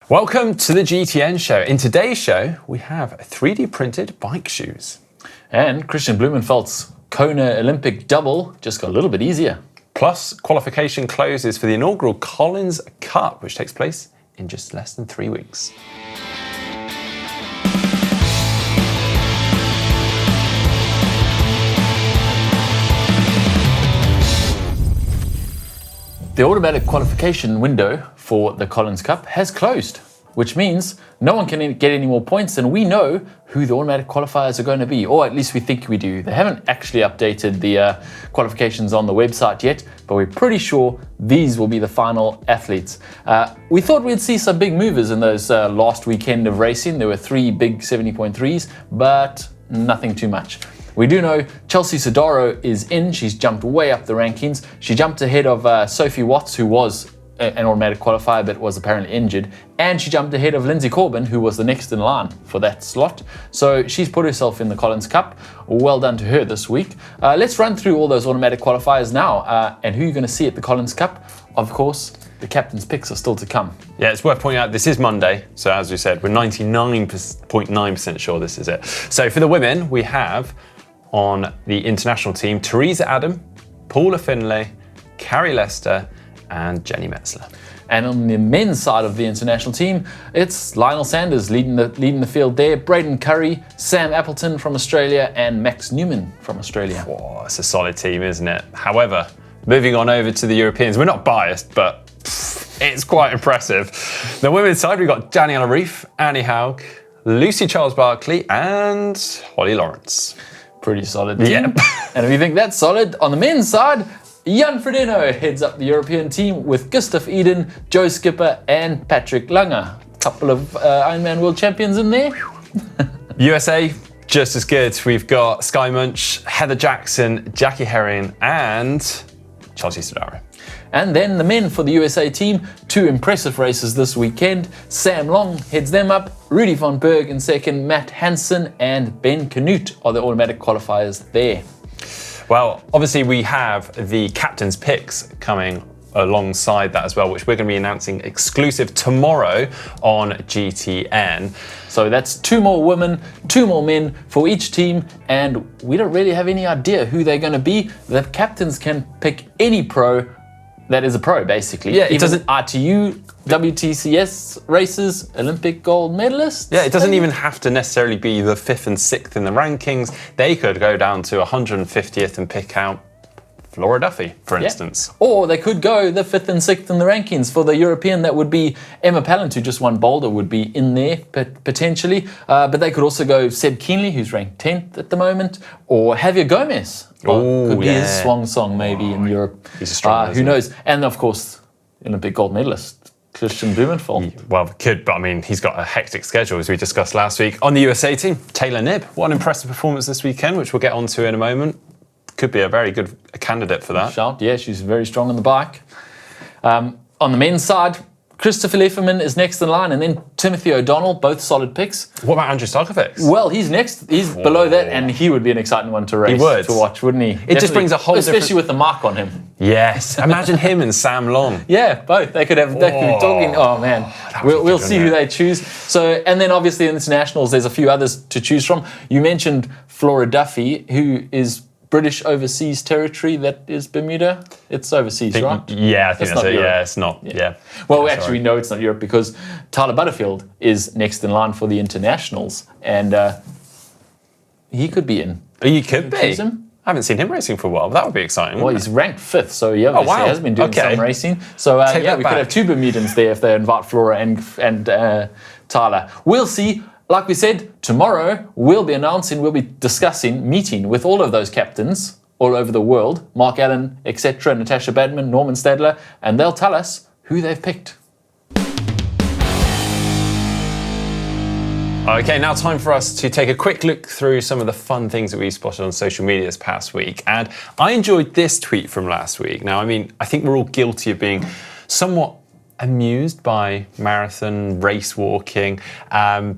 Welcome to the GTN Show. In today's show, we have 3D printed bike shoes. And Christian Blummenfelt's Kona Olympic double just got a little bit easier. Plus, qualification closes for the inaugural Collins Cup, which takes place in just less than 3 weeks. The automatic qualification window for the Collins Cup has closed, which means no one can get any more points, and we know who the automatic qualifiers are going to be, or at least we think we do. They haven't actually updated the qualifications on the website yet, but we're pretty sure these will be the final athletes. We thought we'd see some big movers in those last weekend of racing. There were 3 big 70.3s, but nothing too much. We do know Chelsea Sodaro is in. She's jumped way up the rankings. She jumped ahead of Sophie Watts, who was an automatic qualifier but was apparently injured. And she jumped ahead of Lindsay Corbin, who was the next in line for that slot. So she's put herself in the Collins Cup. Well done to her this week. Let's run through all those automatic qualifiers now and who you're going to see at the Collins Cup. Of course, the captain's picks are still to come. Yeah, it's worth pointing out this is Monday. So as we said, we're 99.9% sure this is it. So for the women, we have on the international team, Teresa Adam, Paula Finlay, Carrie Lester, and Jenny Metzler. And on the men's side of the international team, it's Lionel Sanders leading the field there, Braden Curry, Sam Appleton from Australia, and Max Newman from Australia. Whoa, it's a solid team, isn't it? However, moving on over to the Europeans, we're not biased, but it's quite impressive. The women's side, we've got Daniela Reef, Annie Haug, Lucy Charles-Barkley, and Holly Lawrence. Pretty solid team. Yep. And if you think that's solid, on the men's side, Jan Frodeno heads up the European team with Guustavv Eden, Joe Skipper, and Patrick Langer. A couple of Ironman World Champions in there. USA, just as good. We've got Sky Munch, Heather Jackson, Jackie Herring, and Chelsea Sodaro. And then the men for the USA team, 2 impressive races this weekend. Sam Long heads them up, Rudy von Berg in second, Matt Hansen and Ben Canute are the automatic qualifiers there. Well, obviously we have the captain's picks coming alongside that as well, which we're going to be announcing exclusive tomorrow on GTN. So that's 2 more women, 2 more men for each team, and we don't really have any idea who they're going to be. The captains can pick any pro that is a pro, basically. Yeah, it even doesn't RTU, WTCS races, Olympic gold medalists. Yeah, it doesn't even have to necessarily be the 5th and 6th in the rankings. They could go down to 150th and pick out Laura Duffy, for instance. Or they could go the 5th and 6th in the rankings. For the European, that would be Emma Pallant, who just won Boulder, would be in there potentially. But they could also go Seb Keenley, who's ranked 10th at the moment, or Javier Gomez. Could be his swan song maybe in Europe. He's a strong who knows? And of course, Olympic gold medalist Christian Blummenfelt. Well, could, but I mean, he's got a hectic schedule, as we discussed last week. On the USA team, Taylor Knibb. What an impressive performance this weekend, which we'll get onto in a moment. Could be a very good candidate for that. Shout, yeah, she's very strong on the bike. On the men's side, Christopher Lefferman is next in line, and then Timothy O'Donnell, both solid picks. What about Andrew Stokovic? Well, he's next. He's below that, and he would be an exciting one to race, to watch, wouldn't he? It just brings a whole especially with the mark on him. Yes, imagine him and Sam Long. Yeah, both. They could be talking. Oh man, we'll see who they choose. So, and then obviously in internationals, there's a few others to choose from. You mentioned Flora Duffy, who is British overseas territory. That is Bermuda. It's overseas, right? Yeah, I think that's it. Yeah, it's not. Yeah. Well, actually, we know it's not Europe because Tyler Butterfield is next in line for the internationals, and he could be in. He could be. I haven't seen him racing for a while, but that would be exciting. Well, he's ranked 5th, so he obviously has been doing some racing. So yeah, we could have 2 Bermudans there if they invite Flora and Tyler. We'll see. Like we said, tomorrow we'll be meeting with all of those captains all over the world, Mark Allen, etc., Natasha Badman, Norman Stadler, and they'll tell us who they've picked. Okay, now time for us to take a quick look through some of the fun things that we spotted on social media this past week. And I enjoyed this tweet from last week. Now, I mean, I think we're all guilty of being somewhat amused by marathon race walking,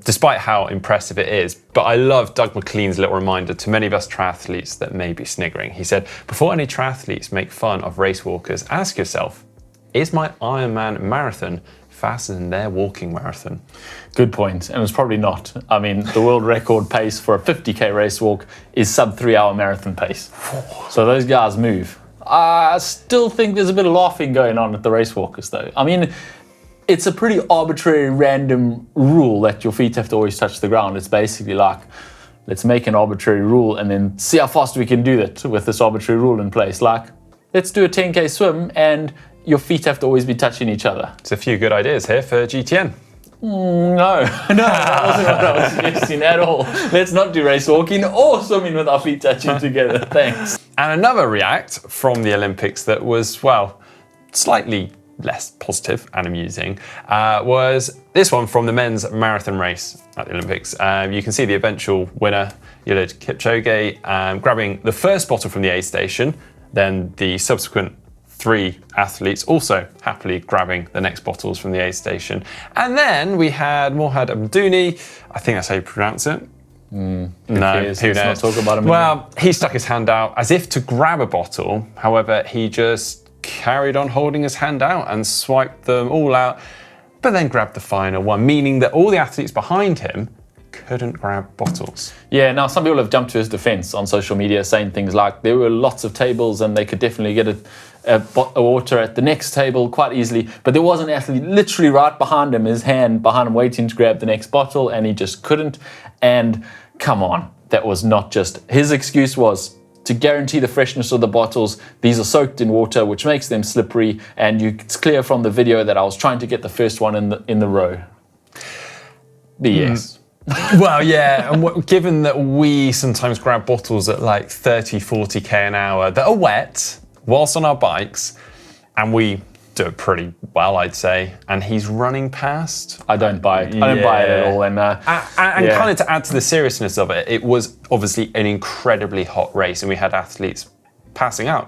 despite how impressive it is. But I love Doug McLean's little reminder to many of us triathletes that may be sniggering. He said, before any triathletes make fun of race walkers, ask yourself, is my Ironman marathon faster than their walking marathon. Good point. And it's probably not. I mean, the world record pace for a 50K race walk is sub 3 hour marathon pace. So those guys move. I still think there's a bit of laughing going on at the race walkers, though. I mean, it's a pretty arbitrary, random rule that your feet have to always touch the ground. It's basically like, let's make an arbitrary rule and then see how fast we can do that with this arbitrary rule in place. Like, let's do a 10K swim and your feet have to always be touching each other. It's a few good ideas here for GTN. No, that wasn't what I was suggesting at all. Let's not do race walking or swimming with our feet touching together. Thanks. And another react from the Olympics that was, well, slightly less positive and amusing was this one from the men's marathon race at the Olympics. You can see the eventual winner, Eliud Kipchoge, grabbing the first bottle from the aid station, then the subsequent 3 athletes also happily grabbing the next bottles from the aid station. And then we had Morhad Abdouni, I think that's how you pronounce it. Who knows? Let's not talk about him Well, he stuck his hand out as if to grab a bottle. However, he just carried on holding his hand out and swiped them all out, but then grabbed the final one, meaning that all the athletes behind him couldn't grab bottles. Yeah, now some people have jumped to his defense on social media saying things like there were lots of tables and they could definitely get a water at the next table quite easily, but there was an athlete literally right behind him, his hand behind him waiting to grab the next bottle, and he just couldn't. And come on, that was not just, his excuse was to guarantee the freshness of the bottles. These are soaked in water, which makes them slippery, and it's clear from the video that I was trying to get the first one in the row. Yes. Well, yeah, and given that we sometimes grab bottles at like 30, 40k an hour that are wet whilst on our bikes, and we do it pretty well, I'd say, and he's running past. I don't buy it. I don't buy it at all. And kind of to add to the seriousness of it, it was obviously an incredibly hot race, and we had athletes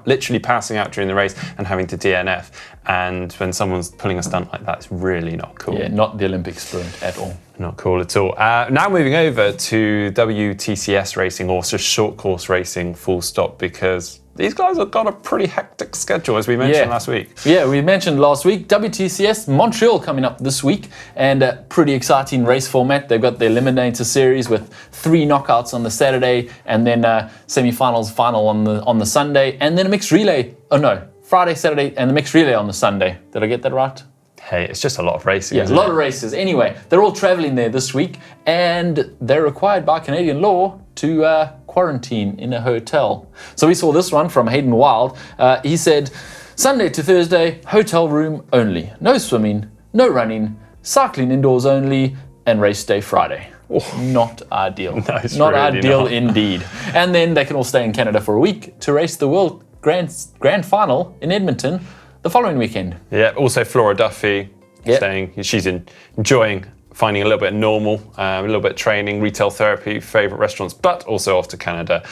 literally passing out during the race and having to DNF. And when someone's pulling a stunt like that, it's really not cool. Yeah, not the Olympic spirit at all. Not cool at all. Now moving over to WTCS racing, or just short course racing, full stop, because these guys have got a pretty hectic schedule, as we mentioned last week. Yeah, we mentioned last week, WTCS Montreal coming up this week, and a pretty exciting race format. They've got the Eliminator Series with 3 knockouts on the Saturday, and then semi-finals, final on the Sunday, and then a mixed relay. Oh no, Friday, Saturday, and the mixed relay on the Sunday. Did I get that right? Hey, it's just a lot of racing. Yeah, a lot of races. Anyway, they're all traveling there this week, and they're required by Canadian law to quarantine in a hotel. So we saw this one from Hayden Wild. He said, Sunday to Thursday, hotel room only. No swimming, no running, cycling indoors only, and race day Friday. Oh, not ideal. No, it's not really ideal not. Indeed. And then they can all stay in Canada for a week to race the World Grand Final in Edmonton the following weekend. Yeah, also Flora Duffy staying. She's enjoying finding a little bit of normal, a little bit of training, retail therapy, favourite restaurants, but also off to Canada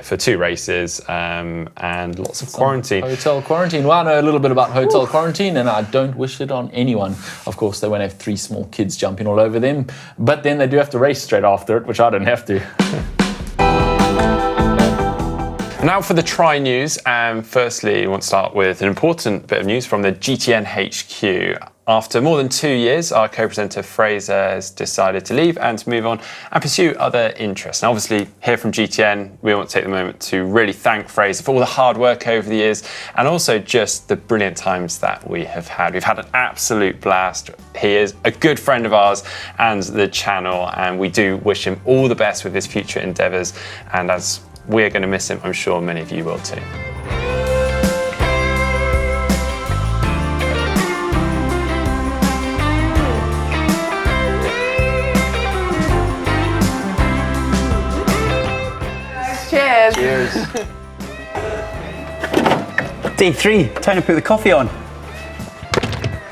for 2 races and lots of quarantine. Hotel quarantine. Well, I know a little bit about hotel quarantine, and I don't wish it on anyone. Of course, they won't have 3 small kids jumping all over them, but then they do have to race straight after it, which I don't have to. Now for the Tri news, firstly, I want to start with an important bit of news from the GTN HQ. After more than 2 years, our co-presenter Fraser has decided to leave and to move on and pursue other interests. And obviously, here from GTN, we want to take the moment to really thank Fraser for all the hard work over the years, and also just the brilliant times that we have had. We've had an absolute blast. He is a good friend of ours and the channel, and we do wish him all the best with his future endeavours. And as we're going to miss him, I'm sure many of you will too. Cheers. Cheers. Day 3, time to put the coffee on.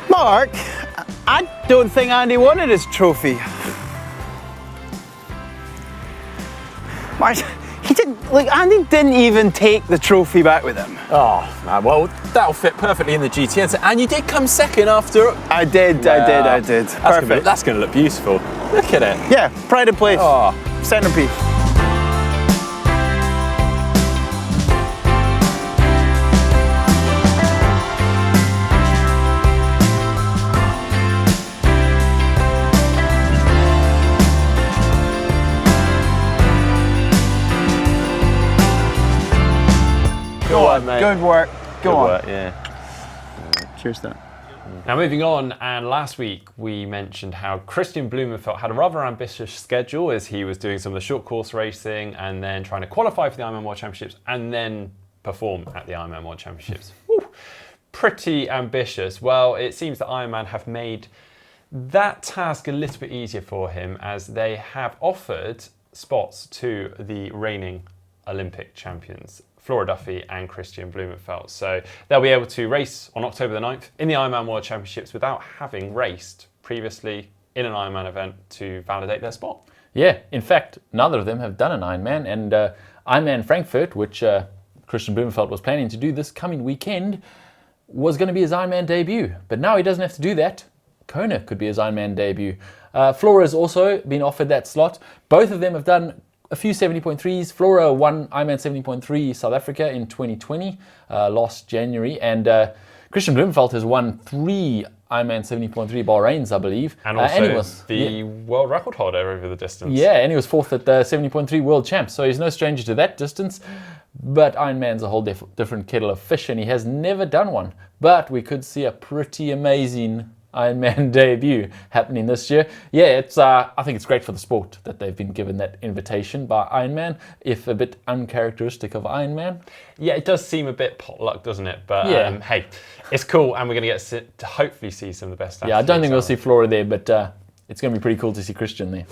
Mark, I don't think Andy wanted his trophy. Mark, he didn't, like, Andy didn't even take the trophy back with him. Oh, man, well, that'll fit perfectly in the GTN. And you did come second after. I did. Perfect. That's going to look beautiful. Look at it. Yeah, pride of place. Oh. Centerpiece. job, mate. Good work. Go on. Work, yeah. Cheers to that. Now moving on, and last week we mentioned how Christian Blummenfelt had a rather ambitious schedule as he was doing some of the short course racing and then trying to qualify for the Ironman World Championships and then perform at the Ironman World Championships. Woo, pretty ambitious. Well, it seems that Ironman have made that task a little bit easier for him as they have offered spots to the reigning Olympic champions, Flora Duffy and Christian Blummenfelt. So they'll be able to race on October the 9th in the Ironman World Championships without having raced previously in an Ironman event to validate their spot. Yeah, in fact, neither of them have done an Ironman, and Ironman Frankfurt, which Christian Blummenfelt was planning to do this coming weekend, was going to be his Ironman debut. But now he doesn't have to do that. Kona could be his Ironman debut. Flora has also been offered that slot. Both of them have done a few 70.3s. Flora won Ironman 70.3 South Africa in 2020, last January, and Christian Blummenfelt has won 3 Ironman 70.3 Bahrain's, I believe. And also and he was, the world record holder over the distance. Yeah, and he was 4th at the 70.3 world champ, so he's no stranger to that distance. But Ironman's a whole different kettle of fish, and he has never done one. But we could see a pretty amazing Ironman debut happening this year. Yeah, it's I think it's great for the sport that they've been given that invitation by Ironman, if a bit uncharacteristic of Ironman. Yeah, it does seem a bit potluck, doesn't it? But Yeah. hey, it's cool, and we're going to get to hopefully see some of the best athletes. Yeah, I don't think we'll aren't we? see Flora there, but it's going to be pretty cool to see Christian there.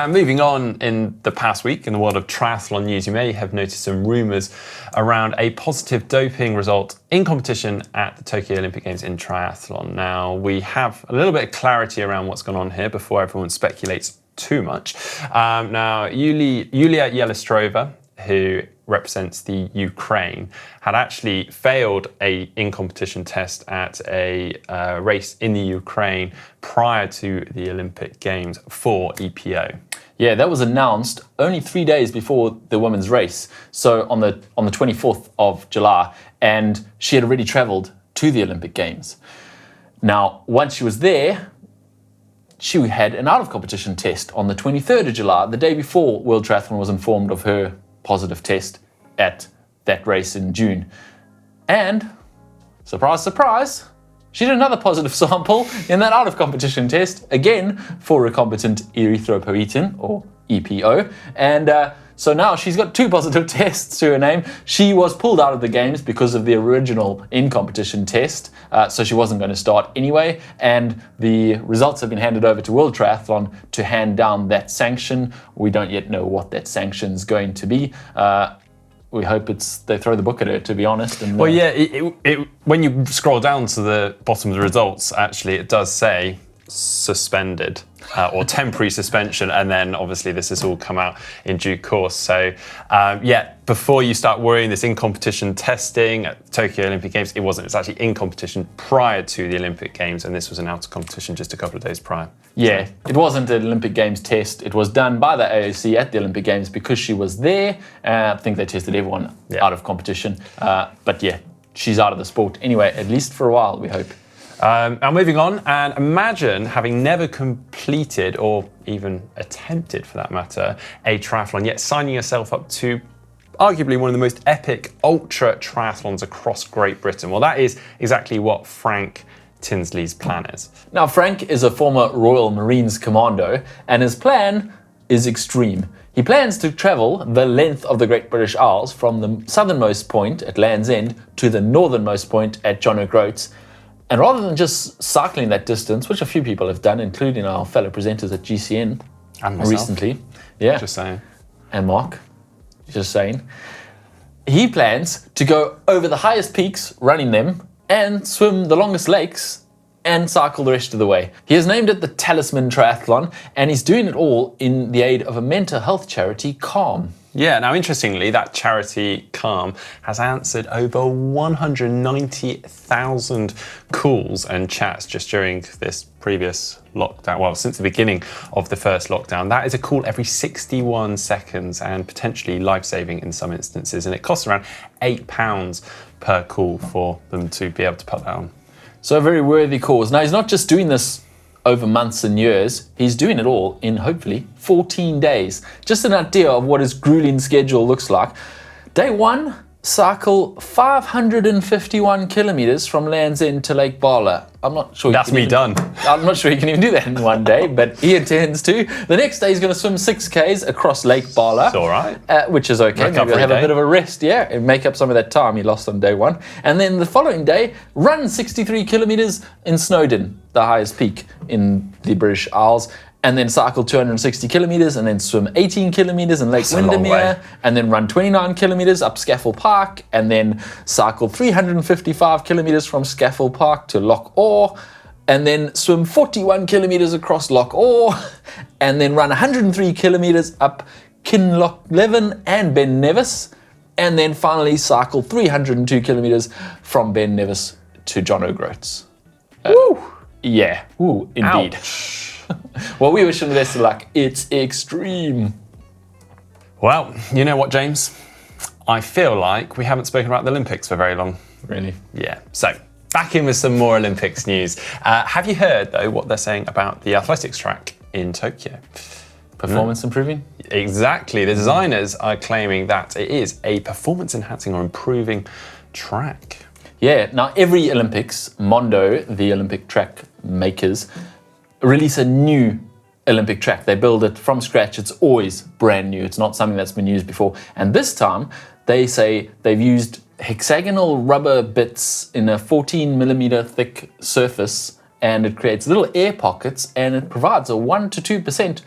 Moving on, in the past week in the world of triathlon news, you may have noticed some rumours around a positive doping result in competition at the Tokyo Olympic Games in triathlon. Now, we have a little bit of clarity around what's gone on here before everyone speculates too much. Now, Yulia Yelestrova, who represents the Ukraine, had actually failed a in-competition test at a race in the Ukraine prior to the Olympic Games for EPO. Yeah, that was announced only 3 days before the women's race, so on the 24th of July, and she had already travelled to the Olympic Games. Now, once she was there, she had an out-of-competition test on the 23rd of July, the day before World Triathlon was informed of her positive test at that race in June. And, surprise, surprise, she did another positive sample in that out-of-competition test, again for recombinant erythropoietin, or EPO. And so now she's got 2 positive tests to her name. She was pulled out of the games because of the original in-competition test, so she wasn't going to start anyway. And the results have been handed over to World Triathlon to hand down that sanction. We don't yet know what that sanction's going to be. We hope they throw the book at her, to be honest. And, Well, yeah, when you scroll down to the bottom of the results, actually, it does say suspended or temporary suspension, and then obviously this has all come out in due course. So yeah, before you start worrying, this in-competition testing at Tokyo Olympic Games, it wasn't. It's actually in competition prior to the Olympic Games, and this was an out of competition just a couple of days prior. Yeah, it wasn't an Olympic Games test. It was done by the AOC at the Olympic Games because she was there. I think they tested everyone out of competition. But yeah, she's out of the sport anyway, at least for a while, we hope. Now moving on, and imagine having never completed or even attempted, for that matter, a triathlon, yet signing yourself up to arguably one of the most epic ultra triathlons across Great Britain. Well, that is exactly what Frank Tinsley's plan is. Now, Frank is a former Royal Marines commando, and his plan is extreme. He plans to travel the length of the Great British Isles from the southernmost point at Land's End to the northernmost point at John O'Groats. And rather than just cycling that distance, which a few people have done, including our fellow presenters at GCN And myself. recently, yeah, Just saying. and Mark, just saying, he plans to go over the highest peaks, running them, and swim the longest lakes, and cycle the rest of the way. He has named it the Talisman Triathlon, and he's doing it all in the aid of a mental health charity, Calm. Yeah, now interestingly, that charity, Calm, has answered over 190,000 calls and chats just during this previous lockdown. Well, since the beginning of the first lockdown. That is a call every 61 seconds and potentially life-saving in some instances. And it costs around £8 per call for them to be able to put that on. So a very worthy cause. Now, he's not just doing this over months and years, he's doing it all in hopefully 14 days. Just an idea of what his grueling schedule looks like. Day 1 cycle 551 kilometers from Land's End to Lake Bala. I'm not sure. That's me done. I'm not sure you can even do that in one day, but he intends to. The next day he's going to swim 6Ks across Lake Bala. It's all right. Which is okay. Maybe he'll have a bit of a rest, yeah, and make up some of that time he lost on day one. And then the following day, run 63 kilometers in Snowdon, the highest peak in the British Isles. And then cycle 260 kilometers, and then swim 18 kilometers in Lake Windermere, and then run 29 kilometers up Scafell Park, and then cycle 355 kilometers from Scafell Park to Loch Awe, and then swim 41 kilometers across Loch Awe, and then run 103 kilometers up Kinlochleven and Ben Nevis, and then finally cycle 302 kilometers from Ben Nevis to John O'Groats. Woo! Yeah, woo, indeed. Ouch. Well, we wish him the best of luck. It's extreme. Well, you know what, James? I feel like we haven't spoken about the Olympics for very long. Really? Yeah. So, back in with some more Olympics news. Have you heard, though, what they're saying about the athletics track in Tokyo? Performance improving? Exactly. The designers are claiming that it is a performance-enhancing or improving track. Yeah. Now, every Olympics, Mondo, the Olympic track makers, release a new Olympic track. They build it from scratch. It's always brand new. It's not something that's been used before. And this time, they say they've used hexagonal rubber bits in a 14 millimeter thick surface, and it creates little air pockets, and it provides a 1 to 2%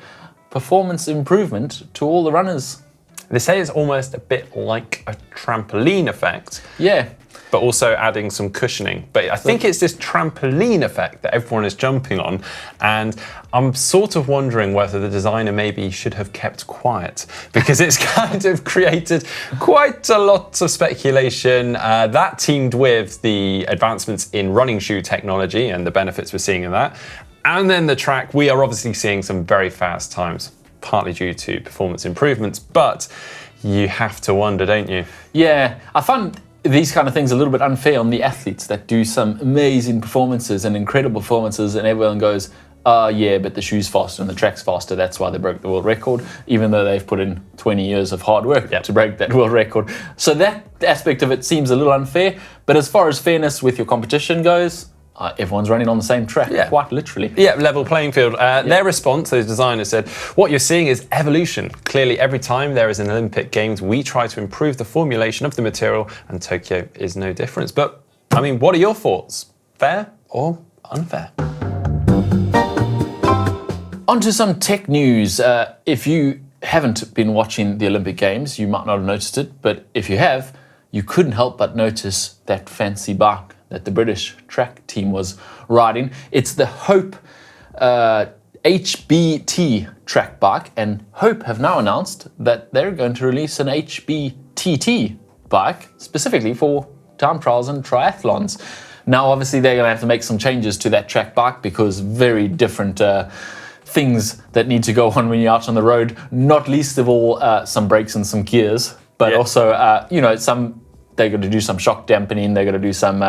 performance improvement to all the runners. They say it's almost a bit like a trampoline effect. Yeah. But also adding some cushioning. But I think it's this trampoline effect that everyone is jumping on. And I'm sort of wondering whether the designer maybe should have kept quiet, because it's kind of created quite a lot of speculation. That teamed with the advancements in running shoe technology and the benefits we're seeing in that. And then the track, we are obviously seeing some very fast times, partly due to performance improvements. But you have to wonder, don't you? Yeah, I find these kind of things a little bit unfair on the athletes that do some amazing performances and incredible performances, and everyone goes, yeah, but the shoe's faster and the track's faster, that's why they broke the world record, even though they've put in 20 years of hard work to break that world record. So that aspect of it seems a little unfair, but as far as fairness with your competition goes, everyone's running on the same track, quite literally. Yeah, level playing field. Their response, those designers said, what you're seeing is evolution. Clearly, every time there is an Olympic Games, we try to improve the formulation of the material, and Tokyo is no difference. But, I mean, what are your thoughts? Fair or unfair? On to some tech news. If you haven't been watching the Olympic Games, you might not have noticed it, but if you have, you couldn't help but notice that fancy bike that the British track team was riding. It's the Hope HBT track bike, and Hope have now announced that they're going to release an HBTT bike specifically for time trials and triathlons. Now, obviously, they're going to have to make some changes to that track bike because very different things that need to go on when you're out on the road, not least of all some brakes and some gears, but also, they're going to do some shock dampening, they're going to do some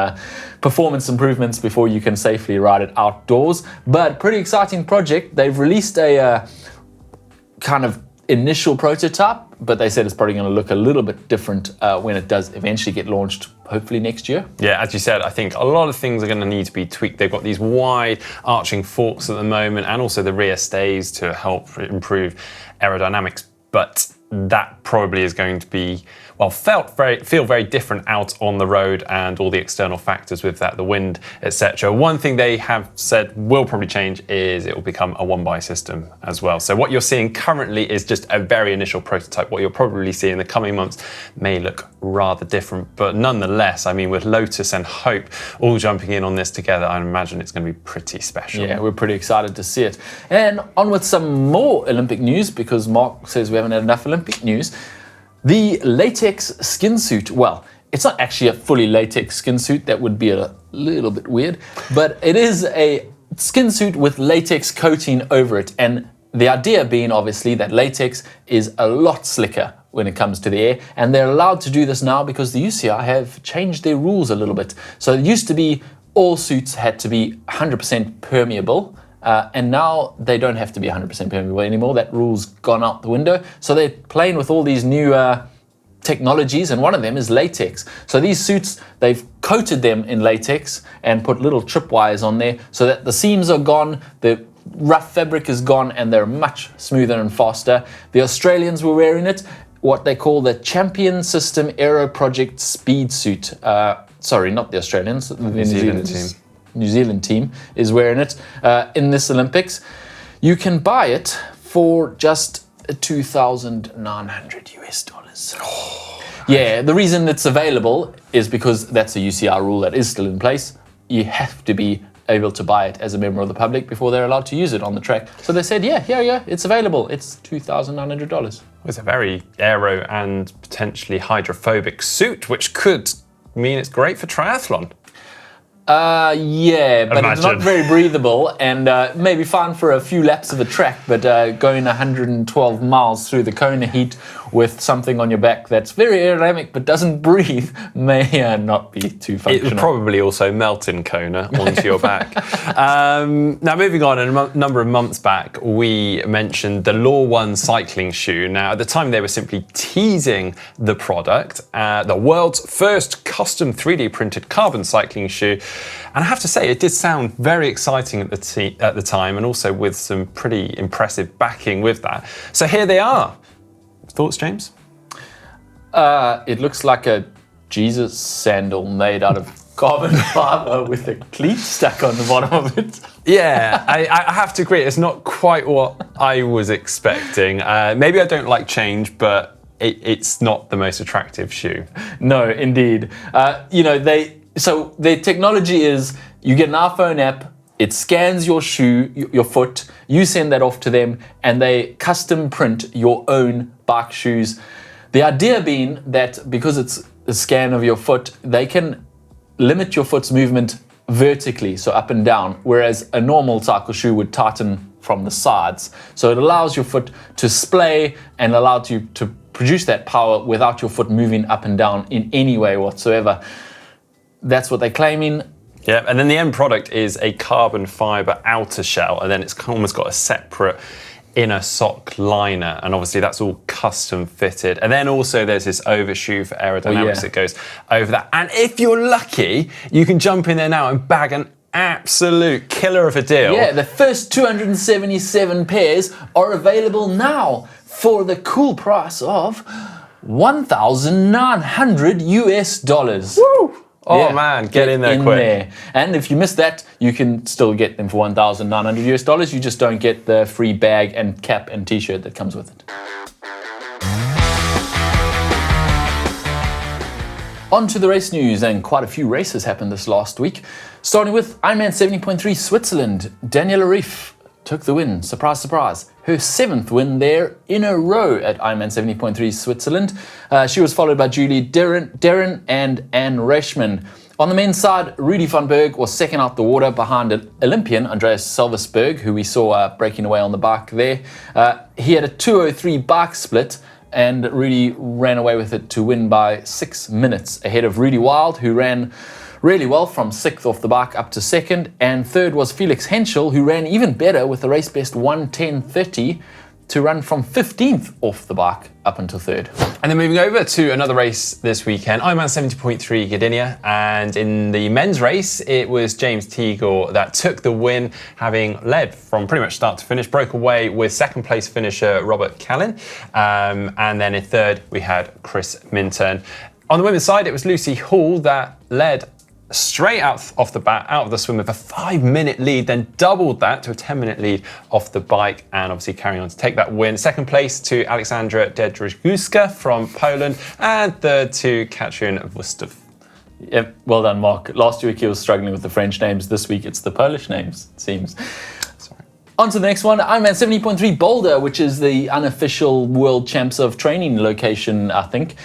performance improvements before you can safely ride it outdoors. But pretty exciting project. They've released a kind of initial prototype, but they said it's probably going to look a little bit different when it does eventually get launched, hopefully next year. Yeah, as you said, I think a lot of things are going to need to be tweaked. They've got these wide arching forks at the moment, and also the rear stays to help improve aerodynamics. But that probably is going to be, feel very different out on the road, and all the external factors with that, the wind, etc. One thing they have said will probably change is it will become a one-by system as well. So what you're seeing currently is just a very initial prototype. What you'll probably see in the coming months may look rather different, but nonetheless, I mean, with Lotus and Hope all jumping in on this together, I imagine it's going to be pretty special. Yeah, we're pretty excited to see it. And on with some more Olympic news, because Mark says we haven't had enough Olympic news. The latex skin suit, well, it's not actually a fully latex skin suit. That would be a little bit weird, but it is a skin suit with latex coating over it. And the idea being obviously that latex is a lot slicker when it comes to the air, and they're allowed to do this now because the UCI have changed their rules a little bit. So it used to be all suits had to be 100% permeable, and now they don't have to be 100% permeable anymore. That rule's gone out the window. So they're playing with all these new technologies, and one of them is latex. So these suits, they've coated them in latex and put little tripwires on there so that the seams are gone, the rough fabric is gone, and they're much smoother and faster. The Australians were wearing it, what they call the Champion System Aero Project Speed Suit. Sorry, not the Australians, the New Zealand team is wearing it in this Olympics. You can buy it for just $2,900 US. Yeah, the reason it's available is because that's a UCR rule that is still in place. You have to be able to buy it as a member of the public before they're allowed to use it on the track. So they said, yeah, it's available. It's $2,900. It's a very aero and potentially hydrophobic suit, which could mean it's great for triathlon. Yeah, but it's not very breathable and maybe fine for a few laps of a track, but going 112 miles through the Kona heat with something on your back that's very aerodynamic but doesn't breathe may not be too functional. It would probably also melt in Kona onto your back. Now, moving on, a number of months back, we mentioned the Law 1 cycling shoe. Now, at the time, they were simply teasing the product, the world's first custom 3D printed carbon cycling shoe. And I have to say, it did sound very exciting at the time, and also with some pretty impressive backing with that. So here they are. Thoughts, James? It looks like a Jesus sandal made out of carbon fiber with a cleat stuck on the bottom of it. Yeah, I have to agree. It's not quite what I was expecting. Maybe I don't like change, but it's not the most attractive shoe. No, indeed. So their technology is you get an iPhone app, it scans your shoe, your foot, you send that off to them, and they custom print your own bike shoes. The idea being that because it's a scan of your foot, they can limit your foot's movement vertically, so up and down, whereas a normal cycle shoe would tighten from the sides. So it allows your foot to splay and allows you to produce that power without your foot moving up and down in any way whatsoever. That's what they're claiming. Yeah, and then the end product is a carbon fiber outer shell, and then it's almost got a separate inner sock liner, and obviously that's all custom fitted. And then also there's this overshoe for aerodynamics that goes over that. And if you're lucky, you can jump in there now and bag an absolute killer of a deal. Yeah, the first 277 pairs are available now for the cool price of $1,900 US. Woo! Oh man, get in there quick. There. And if you missed that, you can still get them for $1,900 US. You just don't get the free bag and cap and t-shirt that comes with it. On to the race news, and quite a few races happened this last week. Starting with Ironman 70.3 Switzerland. Daniela Ryf took the win, surprise, surprise. Her 7th win there in a row at Ironman 70.3 Switzerland. She was followed by Julie Derren and Anne Reichman. On the men's side, Rudy van Berg was second out the water behind Olympian Andreas Selversberg, who we saw breaking away on the bike there. He had a 2:03 bike split, and Rudy ran away with it to win by 6 minutes ahead of Rudy Wild, who ran really well from 6th off the bike up to 2nd, and 3rd was Felix Henschel, who ran even better with a race best 1:10.30 to run from 15th off the bike up until 3rd. And then moving over to another race this weekend, Ironman 70.3 Gdynia, and in the men's race, it was James Teagle that took the win, having led from pretty much start to finish, broke away with 2nd place finisher Robert Callin, and then in 3rd we had Chris Minturn. On the women's side, it was Lucy Hall that led straight out off the bat, out of the swim with a 5-minute lead, then doubled that to a 10-minute lead off the bike, and obviously carrying on to take that win. 2nd place to Aleksandra Dedrzyguska from Poland, and 3rd to Caption Guustavv. Yeah, well done, Mark. Last week he was struggling with the French names. This week it's the Polish names, it seems. On to the next one, Ironman 70.3 Boulder, which is the unofficial world champs of training location, I think.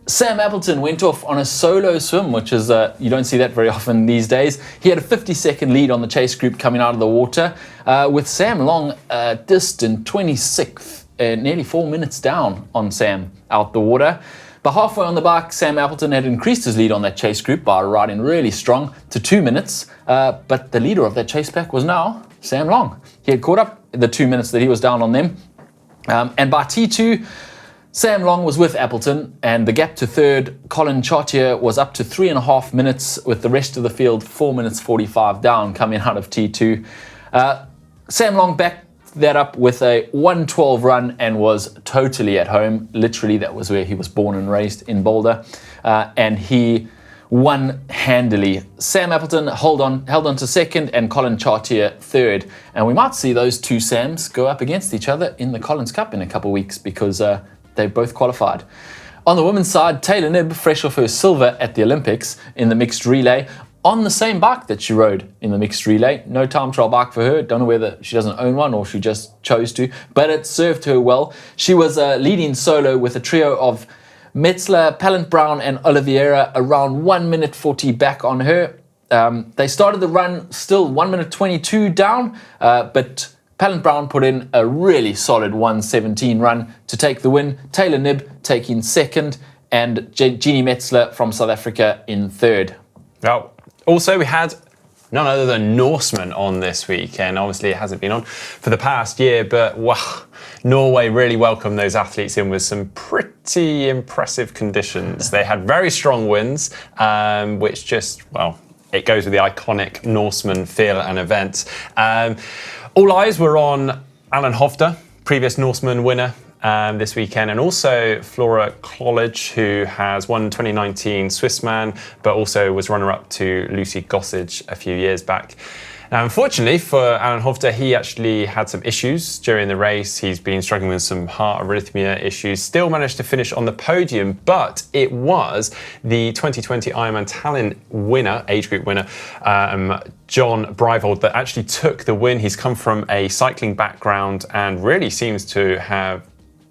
Sam Appleton went off on a solo swim, which is, you don't see that very often these days. He had a 50-second lead on the chase group coming out of the water, with Sam Long distant 26th, nearly 4 minutes down on Sam out the water. But halfway on the bike, Sam Appleton had increased his lead on that chase group by riding really strong to 2 minutes, but the leader of that chase pack was now Sam Long. He had caught up the 2 minutes that he was down on them, and by T2, Sam Long was with Appleton, and the gap to third, Colin Chartier, was up to 3.5 minutes, with the rest of the field 4 minutes 45 down coming out of T2. Sam Long backed that up with a 1:12 run and was totally at home. Literally, that was where he was born and raised, in Boulder. And he won handily. Sam Appleton held on to second, and Colin Chartier third. And we might see those two Sams go up against each other in the Collins Cup in a couple of weeks, because they both qualified. On the women's side, Taylor Knibb, fresh off her silver at the Olympics in the mixed relay, on the same bike that she rode in the mixed relay. No time trial bike for her. Don't know whether she doesn't own one or she just chose to, but it served her well. She was leading solo with a trio of Metzler, Pallant-Brown and Oliveira, around 1 minute 40 back on her. They started the run still 1 minute 22 down, but Pallant-Brown put in a really solid 1:17 run to take the win. Taylor Knibb taking second, and Jeannie Metzler from South Africa in third. Well, also we had none other than Norseman on this week, and obviously it hasn't been on for the past year, but wow, Norway really welcomed those athletes in with some pretty impressive conditions. They had very strong winds, which just, well, it goes with the iconic Norseman feel and event. All eyes were on Alan Hovde, previous Norseman winner, this weekend, and also Flora College, who has won 2019 Swissman, but also was runner-up to Lucy Gossage a few years back. Now, unfortunately for Alan Hovde, he actually had some issues during the race. He's been struggling with some heart arrhythmia issues, still managed to finish on the podium, but it was the 2020 Ironman Tallinn winner, age group winner, John Breivold, that actually took the win. He's come from a cycling background and really seems to have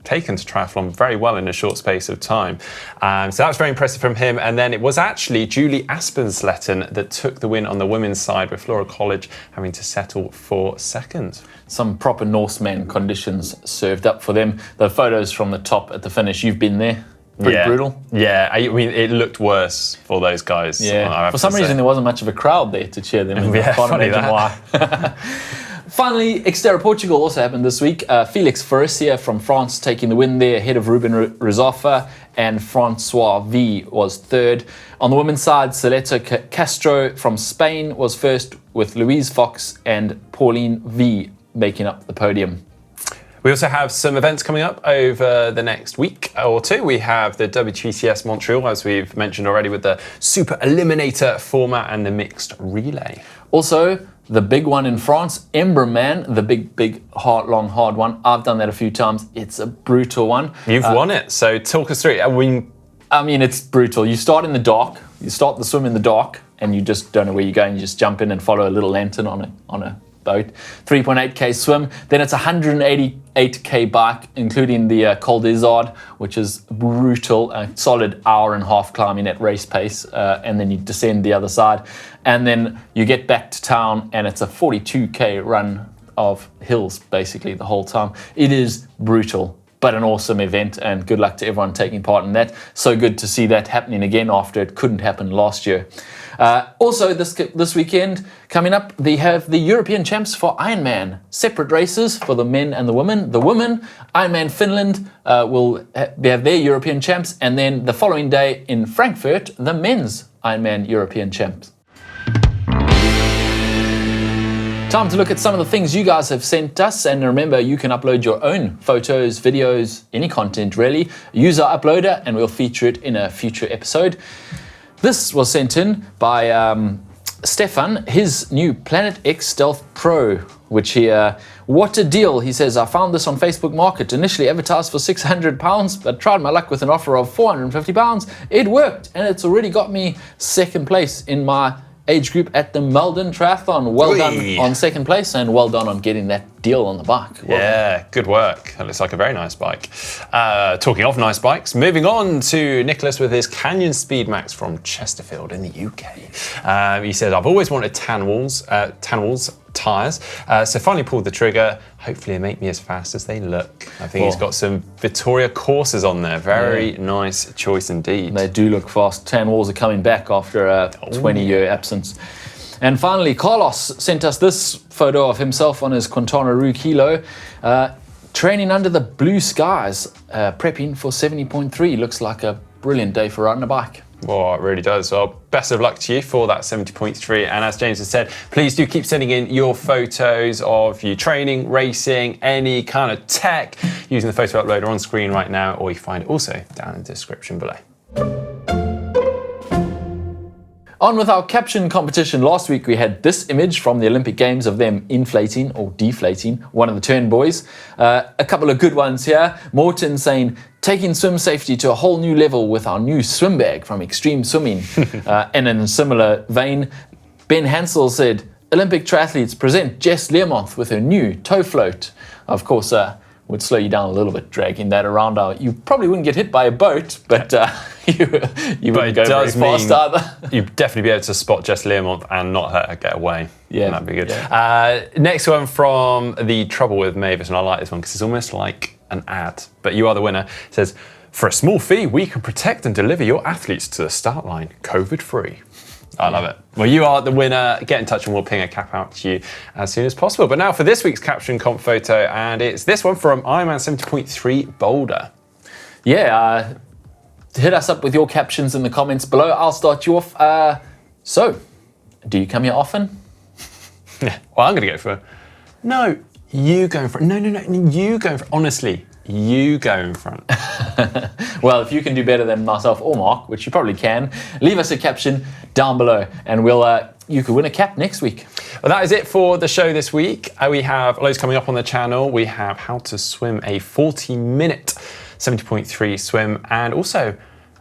taken to triathlon very well in a short space of time. So that was very impressive from him. And then it was actually Julie Aspensletten that took the win on the women's side, with Flora College having to settle for second. Some proper Norseman conditions served up for them. The photos from the top at the finish, you've been there. Pretty brutal. Yeah, I mean, it looked worse for those guys. Yeah, for some reason there wasn't much of a crowd there to cheer them. Yeah, funny that. Why. Finally, Xterra Portugal also happened this week. Felix Faricia from France taking the win there ahead of Ruben Rizoffa, and Francois V was third. On the women's side, Celeta Castro from Spain was first, with Louise Fox and Pauline V making up the podium. We also have some events coming up over the next week or two. We have the WTCS Montreal, as we've mentioned already, with the Super Eliminator format and the mixed relay. Also, the big one in France, Embrunman, the big, hard one. I've done that a few times. It's a brutal one. You've won it, so talk us through it. I mean, it's brutal. You start in the dark. You start the swim in the dark, and you just don't know where you're going. You just jump in and follow a little lantern on a boat. 3.8k swim. Then it's 188k bike, including the Col des Ardes, which is brutal. A solid hour and a half climbing at race pace, and then you descend the other side, and then you get back to town, and it's a 42k run of hills basically the whole time. It is brutal, but an awesome event, and good luck to everyone taking part in that. So good to see that happening again after it couldn't happen last year. Also, this weekend coming up, they have the European Champs for Ironman. Separate races for the men and the women. The women, Ironman Finland, will have their European Champs, and then the following day in Frankfurt, the men's Ironman European Champs. Time to look at some of the things you guys have sent us, and remember, you can upload your own photos, videos, any content really. Use our uploader and we'll feature it in a future episode. This was sent in by Stefan, his new Planet X Stealth Pro, which he, what a deal. He says, I found this on Facebook Market, initially advertised for £600, but tried my luck with an offer of £450. It worked, and it's already got me second place in my age group at the Melbourne Triathlon. Well done on second place, and well done on getting that deal on the bike. Well done. Good work. That looks like a very nice bike. Talking of nice bikes, moving on to Nicholas with his Canyon Speedmax from Chesterfield in the UK. He said, I've always wanted tan walls tyres, so finally pulled the trigger. Hopefully they make me as fast as they look. I think he's got some Vittoria courses on there. Very nice choice indeed. They do look fast. Tan walls are coming back after a 20-year absence. And finally, Carlos sent us this photo of himself on his Quintana Roo Kilo. training under the blue skies, prepping for 70.3. Looks like a brilliant day for riding a bike. Well, it really does. Well, best of luck to you for that 70.3. And as James has said, please do keep sending in your photos of you training, racing, any kind of tech using the photo uploader on screen right now, or you can find it also down in the description below. On with our caption competition. Last week we had this image from the Olympic Games of them inflating or deflating one of the turn boys. A couple of good ones here. Morton saying, taking swim safety to a whole new level with our new swim bag from Extreme Swimming. And in a similar vein, Ben Hansel said, Olympic triathletes present Jess Learmonth with her new toe float. Of course, would slow you down a little bit dragging that around. You probably wouldn't get hit by a boat, but you wouldn't go very fast either. You'd definitely be able to spot Jess Learmonth and not let her get away. Yeah. That'd be good. Yeah. Next one from The Trouble with Mavis, and I like this one because it's almost like an ad, but you are the winner. It says, for a small fee, we can protect and deliver your athletes to the start line, COVID-free. I love it. Well, you are the winner. Get in touch and we'll ping a cap out to you as soon as possible. But now for this week's caption comp photo, and it's this one from Ironman 70.3 Boulder. Yeah, hit us up with your captions in the comments below. I'll start you off. So, do you come here often? Yeah. Well, I'm going to go for no, you go in front. No, you go in front. Honestly, you go in front. Well, if you can do better than myself or Mark, which you probably can, leave us a caption down below and you could win a cap next week. Well, that is it for the show this week. We have loads coming up on the channel. We have how to swim a 40-minute 70.3 swim, and also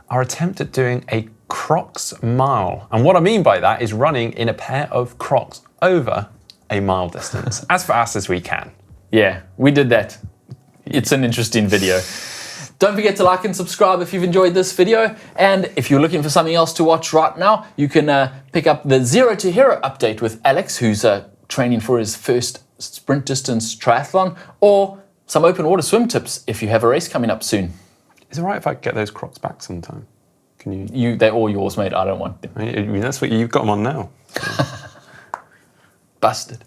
our attempt at doing a Crocs mile. And what I mean by that is running in a pair of Crocs over a mile distance, as fast as we can. Yeah, we did that. It's an interesting video. Don't forget to like and subscribe if you've enjoyed this video. And if you're looking for something else to watch right now, you can pick up the Zero to Hero update with Alex, who's training for his first sprint distance triathlon, or some open water swim tips if you have a race coming up soon. Is it right if I get those Crocs back sometime? Can you? They're all yours, mate. I don't want them. I mean, that's what you've got them on now. So. Busted.